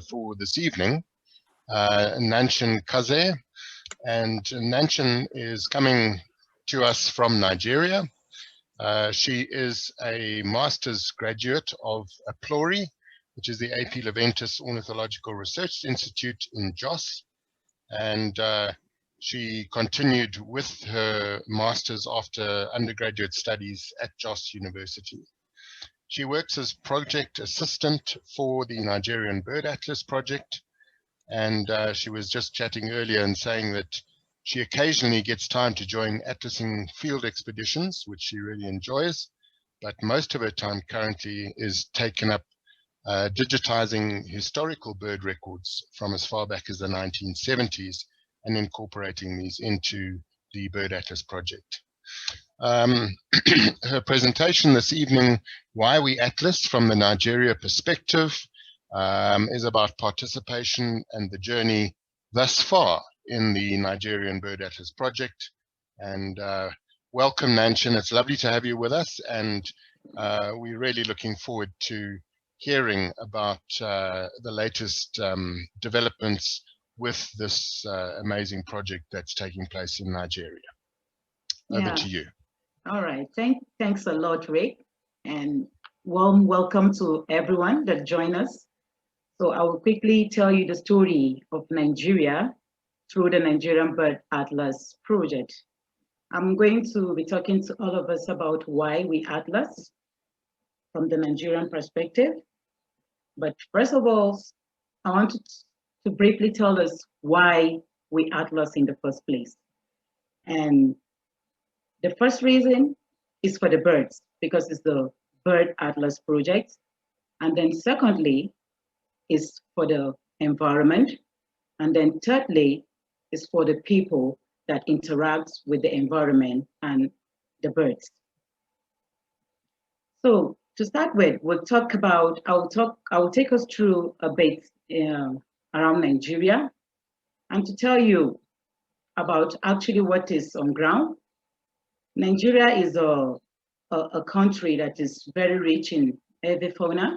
for this evening, Nanchin Kazeh. And Nanchin is coming to us from Nigeria. She is a master's graduate of APLORI, which is the AP Leventis Ornithological Research Institute in Jos. And she continued with her master's after undergraduate studies at Jos University. She works as project assistant for the Nigerian Bird Atlas project. And she was just chatting earlier and saying that she occasionally gets time to join atlasing field expeditions, which she really enjoys. But most of her time currently is taken up digitizing historical bird records from as far back as the 1970s and incorporating these into the Bird Atlas project. Her presentation this evening, Why We Atlas from the Nigeria Perspective, is about participation and the journey thus far in the Nigerian Bird Atlas project. And welcome, Nanchin. It's lovely to have you with us, and we're really looking forward to hearing about the latest developments with this amazing project that's taking place in Nigeria. Over to you. All right. Thanks a lot, Rick, and warm welcome to everyone that joined us. So I will quickly tell you the story of Nigeria through the Nigerian Bird Atlas project. I'm going to be talking to all of us about why we atlas from the Nigerian perspective. But first of all, I want to briefly tell us why we atlas in the first place. And the first reason is for the birds, because it's the Bird Atlas project. And then secondly, is for the environment. And then thirdly, is for the people that interact with the environment and the birds. So to start with, we'll talk about, I will take us through a bit around Nigeria and to tell you about actually what is on ground. Nigeria is a country that is very rich in avifauna,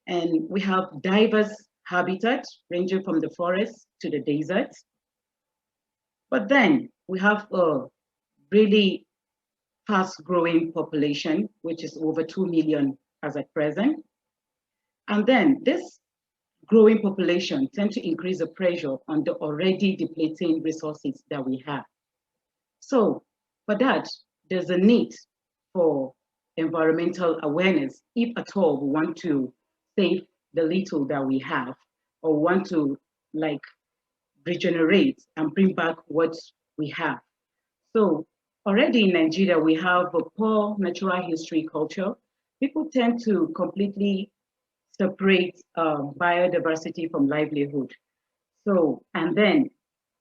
and we have diverse habitats ranging from the forest to the desert. But then we have a really fast-growing population, which is over 2 million as at present. And then this growing population tends to increase the pressure on the already depleting resources that we have. So for that, there's a need for environmental awareness, if at all we want to save the little that we have, or want to like regenerate and bring back what we have. So already in Nigeria, we have a poor natural history culture. People tend to completely separate biodiversity from livelihood. So, and then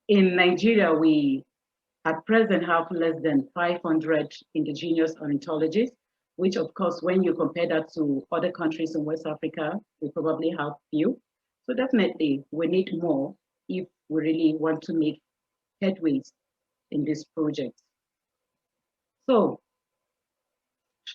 in Nigeria, we at present have less than 500 indigenous ornithologists, which of course, when you compare that to other countries in West Africa, we probably have few. So definitely we need more if we really want to make headways in this project. So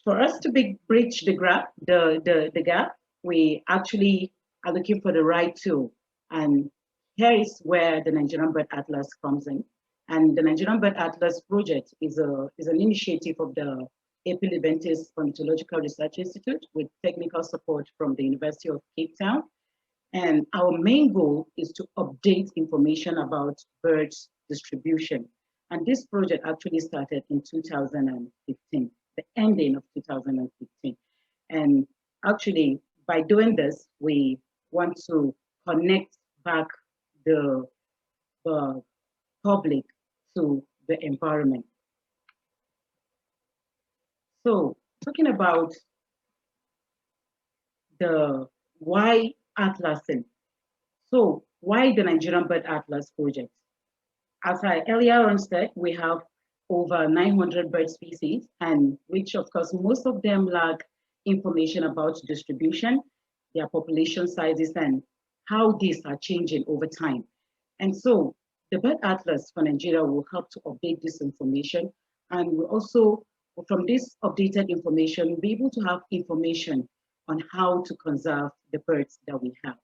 for us to bridge the gap, we actually are looking for the right tool. And here is where the Nigerian Bird Atlas comes in. And the Nigerian Bird Atlas project is an initiative of the AP Leventis Ornithological Research Institute with technical support from the University of Cape Town. And our main goal is to update information about birds distribution. And this project actually started in 2015, the ending of 2015. And actually, by doing this, we want to connect back the public to the environment. So talking about the why atlasing. So why the Nigerian Bird Atlas project? As I earlier on said, we have over 900 bird species, and which of course, most of them lack information about distribution, their population sizes, and how these are changing over time. And so the Bird Atlas for Nigeria will help to update this information, and will also, from this updated information, be able to have information on how to conserve the birds that we have.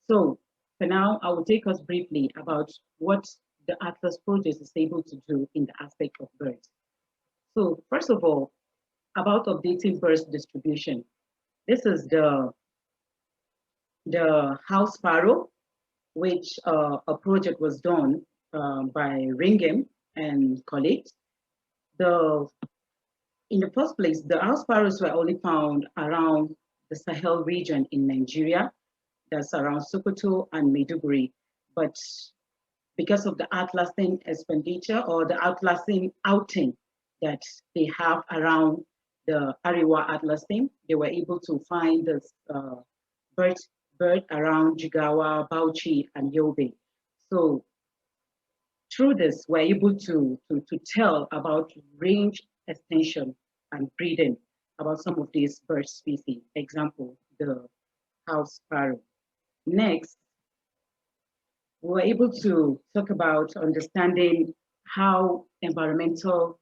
So for now, I will take us briefly about what the Atlas project is able to do in the aspect of birds. So first of all, about updating birds distribution. This is the house sparrow, which a project was done by Ringham and colleagues. In the first place, the house sparrows were only found around the Sahel region in Nigeria, that's around Sokoto and Maiduguri. But because of the atlasing expenditure or the atlasing outing that they have around the Ariwa atlasing, they were able to find this bird around Jigawa, Bauchi, and Yobe. So through this, we're able to tell about range extension and breeding about some of these bird species. Example, the house sparrow. Next, we were able to talk about understanding how environmental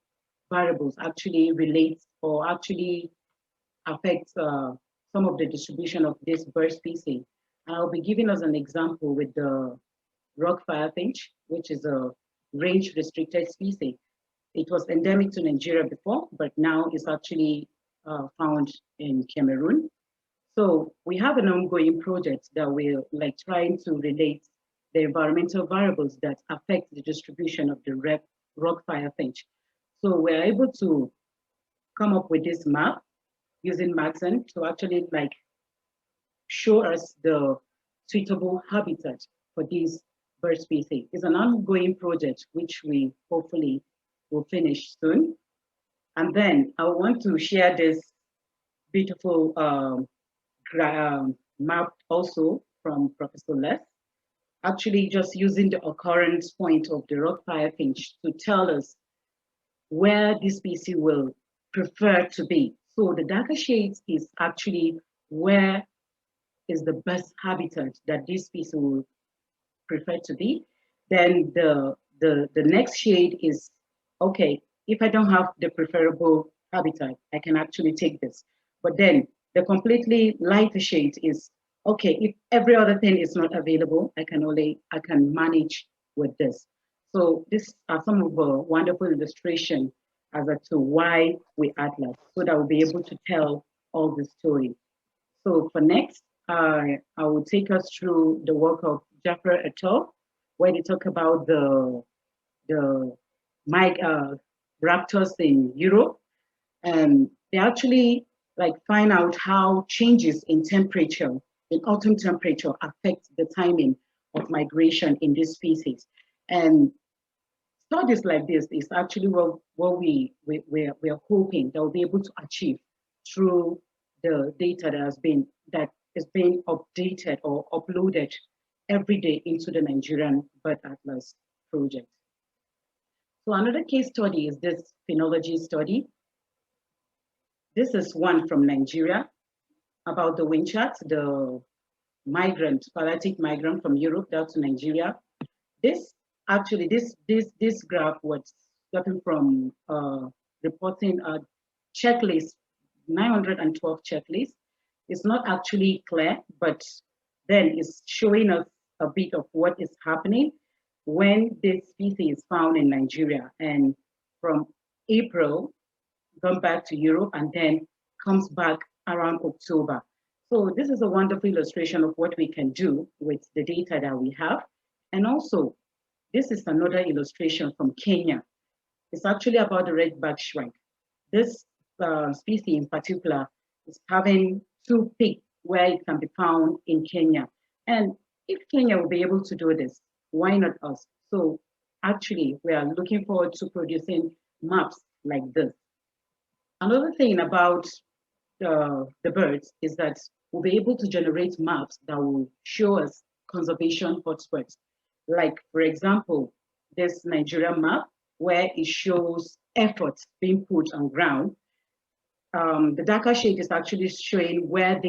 variables actually relate or actually affect some of the distribution of this bird species. And I'll be giving us an example with the rock firefinch, which is a range restricted species. It was endemic to Nigeria before, but now it's actually found in Cameroon. So we have an ongoing project that we're like trying to relate the environmental variables that affect the distribution of the rock firefinch. So we're able to come up with this map using Maxent to actually like show us the suitable habitat for these bird species. It's an ongoing project which we hopefully will finish soon. And then I want to share this beautiful map also from Professor Les, actually just using the occurrence point of the rock firefinch to tell us where this species will prefer to be. So the darker shades is actually where is the best habitat that this species will prefer to be. Then the next shade is, okay, if I don't have the preferable habitat, I can actually take this. But then the completely lighter shade is, okay, if every other thing is not available, I can manage with this. So these are some of the wonderful illustrations as to why we atlas, so that we'll be able to tell all the story. So for next, I will take us through the work of Jaffer et al., where they talk about the raptors in Europe, and they actually like find out how changes in temperature, in autumn temperature, affect the timing of migration in this species. And studies like this is actually what we're hoping that we'll be able to achieve through the data that is being updated or uploaded every day into the Nigerian Bird Atlas project. So another case study is this phenology study. This is one from Nigeria about the winchat, the pelagic migrant from Europe down to Nigeria. This graph was gotten from reporting a checklist, 912 checklist. It's not actually clear, but then it's showing us a bit of what is happening when this species is found in Nigeria, and from April, gone back to Europe, and then comes back around October. So this is a wonderful illustration of what we can do with the data that we have. And also, this is another illustration from Kenya. It's actually about the red-backed shrike. This species in particular is having two peaks where it can be found in Kenya. And if Kenya will be able to do this, why not us? So actually, we are looking forward to producing maps like this. Another thing about the birds is that we'll be able to generate maps that will show us conservation hotspots. Like, for example, this Nigerian map where it shows efforts being put on ground. The darker shade is actually showing where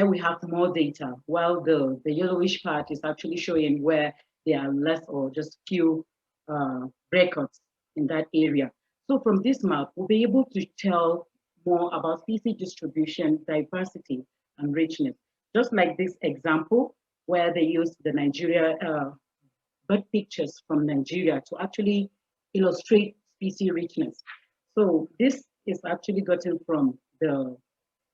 we have more data, while the yellowish part is actually showing where there are less or just few records in that area. So from this map, we'll be able to tell more about species distribution, diversity, and richness. Just like this example, where they used the bird pictures from Nigeria to actually illustrate species richness. So this is actually gotten from the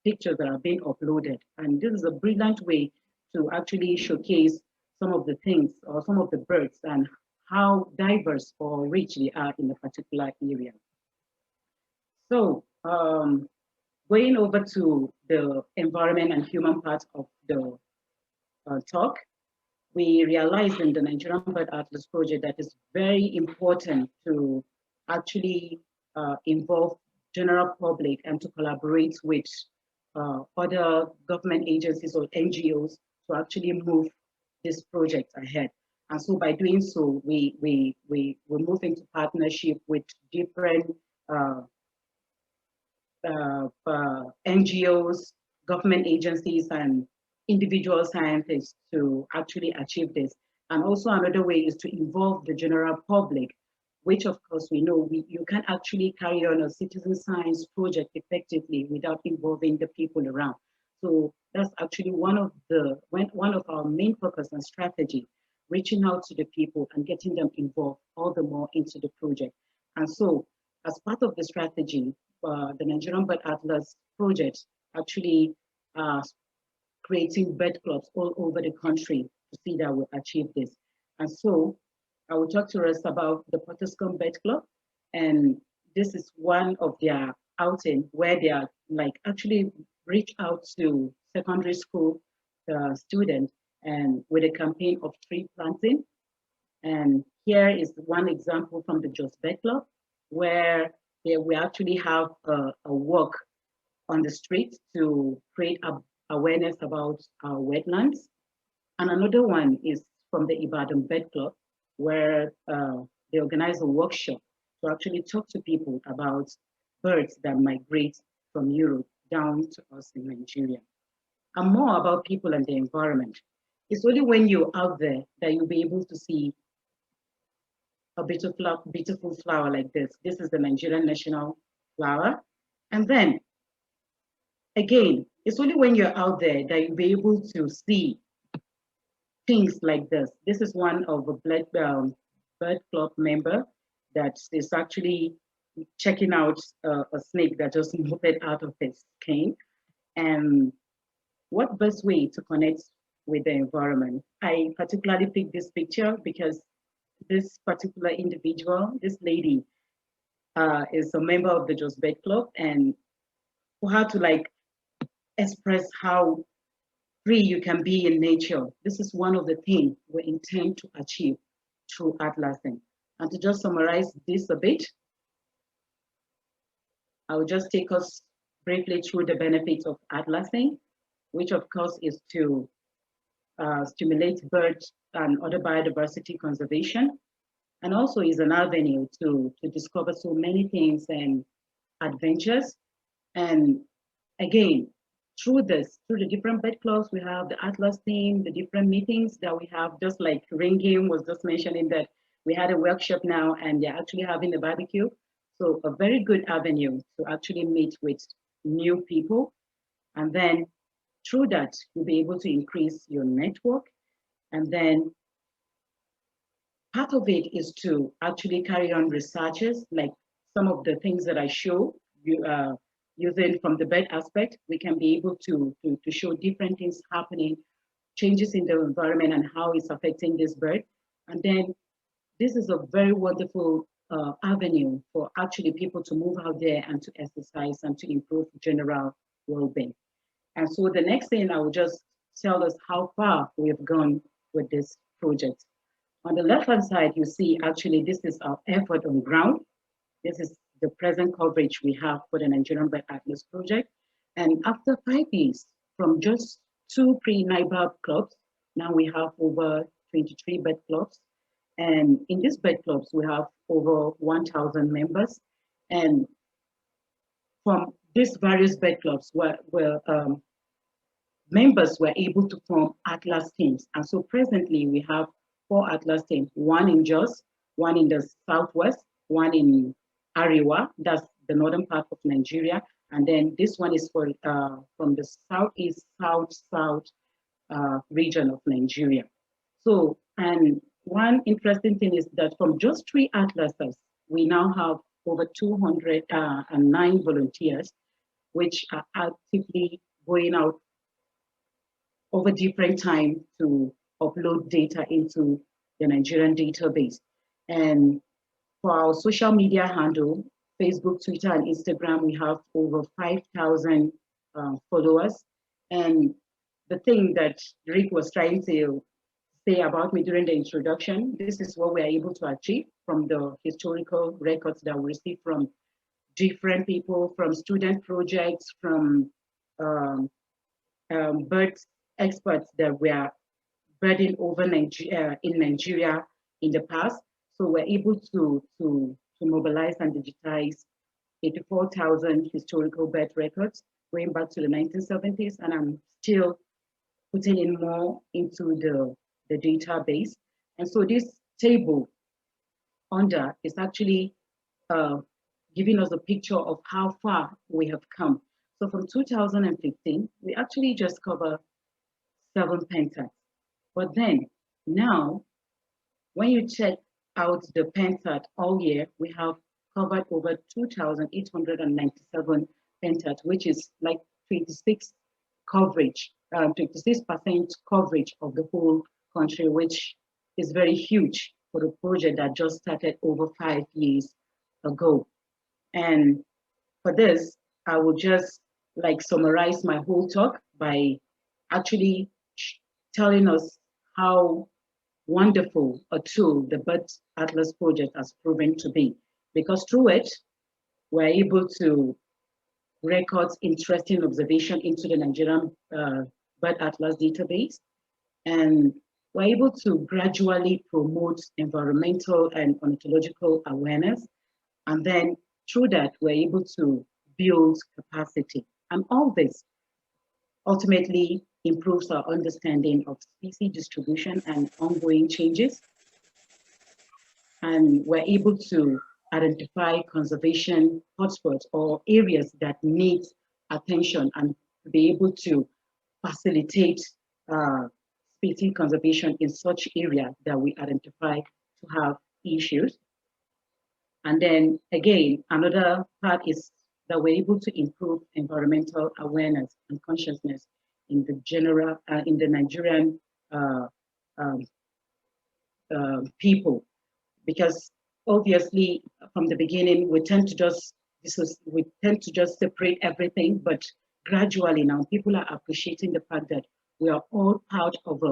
pictures that are being uploaded. And this is a brilliant way to actually showcase some of the things or some of the birds and how diverse or rich they are in a particular area. So going over to the environment and human part of the talk, we realized in the Nigerian Bird Atlas project that it's very important to actually involve general public and to collaborate with other government agencies or NGOs to actually move this project ahead. And so by doing so, we move into partnership with different NGOs, government agencies, and individual scientists to actually achieve this. And also another way is to involve the general public, which of course we know you can actually carry on a citizen science project effectively without involving the people around. So that's actually one of our main focus and strategy, reaching out to the people and getting them involved all the more into the project. And so as part of the strategy, the Nigerian Bird Atlas project actually creating bird clubs all over the country to see that we achieve this. And so I will talk to us about the Potterscombe Bird Club. And this is one of their outing where they are like actually reach out to secondary school students and with a campaign of tree planting. And here is one example from the Jos Bird Club where we actually have a walk on the street to create awareness about our wetlands. And another one is from the Ibadan Bird Club, where they organize a workshop to actually talk to people about birds that migrate from Europe down to us in Nigeria. And more about people and the environment. It's only when you're out there that you'll be able to see a beautiful flower like this. This is the Nigerian national flower. And then, again, it's only when you're out there that you'll be able to see things like this. This is one of a bird club member that is actually checking out a snake that just moved out of his cane. And what best way to connect with the environment? I particularly picked this picture because this particular individual, this lady, is a member of the Jos Bird Club, and for her to like express how free you can be in nature. This is one of the things we intend to achieve through atlasing. And to just summarize this a bit, I will just take us briefly through the benefits of atlasing, which of course is to stimulate bird and other biodiversity conservation, and also is an avenue to discover so many things and adventures. And again, through the different bird clubs, we have the Atlas team, the different meetings that we have, just like Ringim was just mentioning that we had a workshop now and they're actually having a barbecue. So a very good avenue to actually meet with new people. And then through that, you'll be able to increase your network. And then part of it is to actually carry on researches, like some of the things that I show you, using from the bird aspect, we can be able to show different things happening, changes in the environment and how it's affecting this bird. And then this is a very wonderful avenue for actually people to move out there and to exercise and to improve general well-being. And so the next thing I will just tell us how far we have gone with this project. On the left-hand side, you see actually this is our effort on ground. This is the present coverage we have for the Nigerian Bird Atlas project. And after 5 years, from just 2 pre-NIBAB clubs, now we have over 23 bird clubs. And in these bird clubs, we have over 1,000 members. And from these various bird clubs, members were able to form Atlas teams. And so presently we have 4 Atlas teams, one in Jos, one in the Southwest, one in Ariwa, that's the northern part of Nigeria. And then this one is for from the Southeast, South region of Nigeria. So, and one interesting thing is that from just 3 atlases, we now have over 209 volunteers, which are actively going out over different time to upload data into the Nigerian database. And for our social media handle, Facebook, Twitter, and Instagram, we have over 5,000 followers. And the thing that Rick was trying to say about me during the introduction, this is what we are able to achieve from the historical records that we receive from different people, from student projects, from bird experts that were birding over Nigeria, in Nigeria in the past. So we're able to mobilize and digitize 84,000 historical bird records going back to the 1970s, and I'm still putting in more into the database. And so this table under is actually giving us a picture of how far we have come. So from 2015, we actually just covered 7 pentats. But then now, when you check out the pentat all year, we have covered over 2,897 pentats, which is like 26 coverage, 26% coverage of the whole country, which is very huge for the project that just started over 5 years ago. And for this, I will just like summarize my whole talk by actually telling us how wonderful a tool the Bird Atlas project has proven to be. Because through it, we're able to record interesting observation into the Nigerian Bird Atlas database. And we're able to gradually promote environmental and ornithological awareness. And then through that, we're able to build capacity. And all this ultimately improves our understanding of species distribution and ongoing changes. And we're able to identify conservation hotspots or areas that need attention and be able to facilitate species conservation in such area that we identify to have issues. And then again, another part is that we're able to improve environmental awareness and consciousness in the general, in the Nigerian people, because obviously from the beginning we tend to just separate everything, but gradually now people are appreciating the fact that we are all part of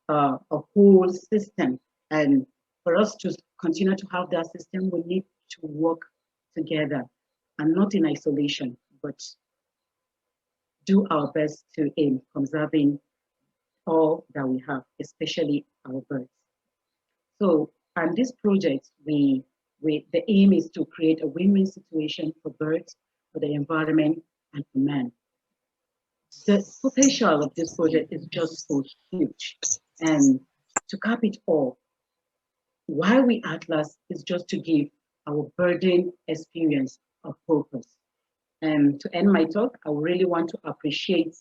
a whole system, and for us to continue to have that system, we need to work together and not in isolation, but do our best to aim conserving all that we have, especially our birds. So, and this project, the aim is to create a win-win situation for birds, for the environment, and for man. The potential of this project is just so huge. And to cap it all, why we Atlas is just to give our birding experience a purpose. And to end my talk, I really want to appreciate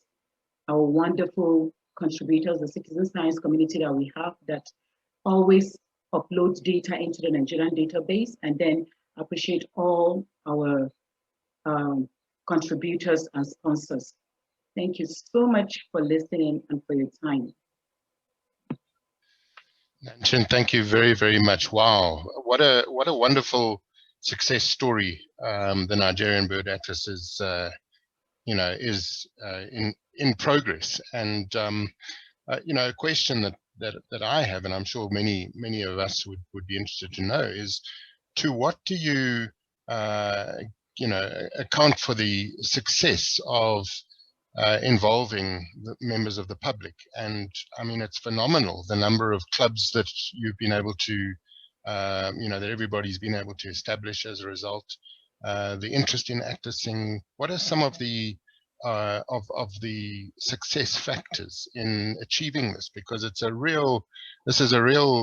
our wonderful contributors, the citizen science community that we have that always uploads data into the Nigerian database, and then appreciate all our contributors and sponsors. Thank you so much for listening and for your time. Nanchin, thank you very, very much. Wow, what a wonderful success story the Nigerian Bird Atlas is, in progress. And a question that I have, and I'm sure many of us would be interested to know, is to what do you account for the success of involving the members of the public? And I mean, it's phenomenal the number of clubs that you've been able to that everybody's been able to establish as a result, the interest in atlasing. What are some of the success factors in achieving this? Because this is a real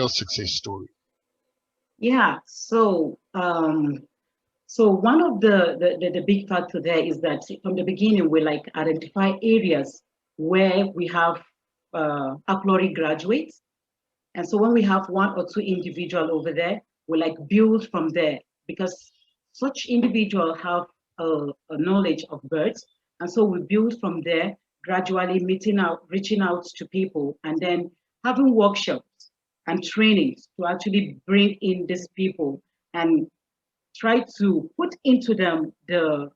success story. Yeah, so so one of the big factor there is that from the beginning we identify areas where we have Aplori graduates. And so when we have one or two individuals over there, we like build from there, because such individuals have a knowledge of birds. And so we build from there, gradually reaching out to people, and then having workshops and trainings to actually bring in these people and try to put into them the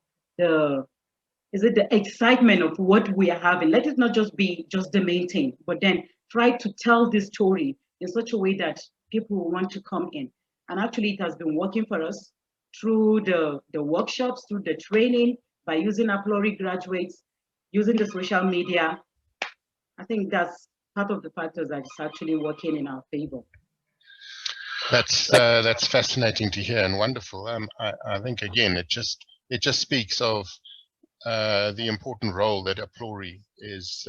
excitement of what we are having. Let it not just be just the main thing, but then try to tell this story in such a way that people will want to come in. And actually it has been working for us through the workshops, through the training, by using Aplori graduates, using the social media. I think that's part of the factors that is actually working in our favor. That's fascinating to hear and wonderful. I think again it just speaks of the important role that Aplori is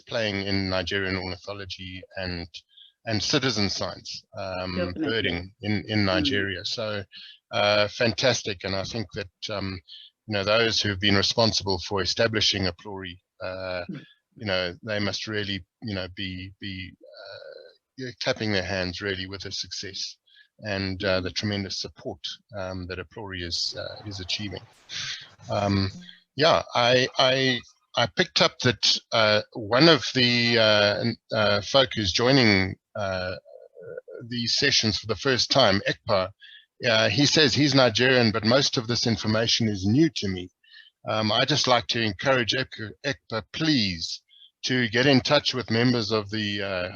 playing in Nigerian ornithology and citizen science, birding in Nigeria. So fantastic, and I think that those who've been responsible for establishing Aplori, they must really be clapping their hands really with the success and the tremendous support that Aplori is achieving. Yeah, I picked up that one of the folk who's joining these sessions for the first time, Ekpa, he says he's Nigerian, but most of this information is new to me. I just like to encourage Ekpa, please, to get in touch with members of the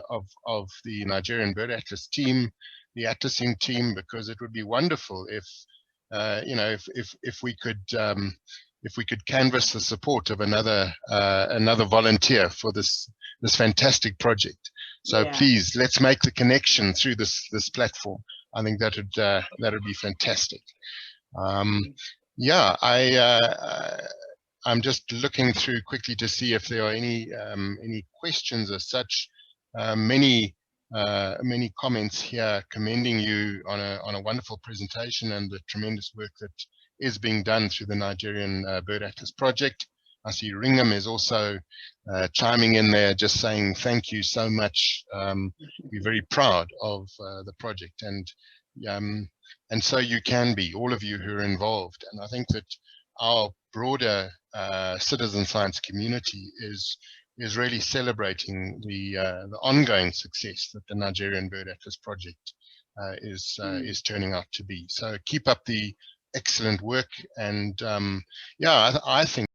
Nigerian Bird Atlas team, the atlasing team, because it would be wonderful if if we could canvass the support of another volunteer for this fantastic project. So please, let's make the connection through this platform. I think that would be fantastic. Yeah, I'm just looking through quickly to see if there are any questions as such. Many comments here commending you on a wonderful presentation and the tremendous work that is being done through the Nigerian Bird Atlas project. I see Ringham is also chiming in there, just saying thank you so much. We're very proud of the project, and so you can be, all of you who are involved. And I think that our broader citizen science community is really celebrating the ongoing success that the Nigerian Bird Atlas project is turning out to be. So keep up the excellent work, and yeah, I think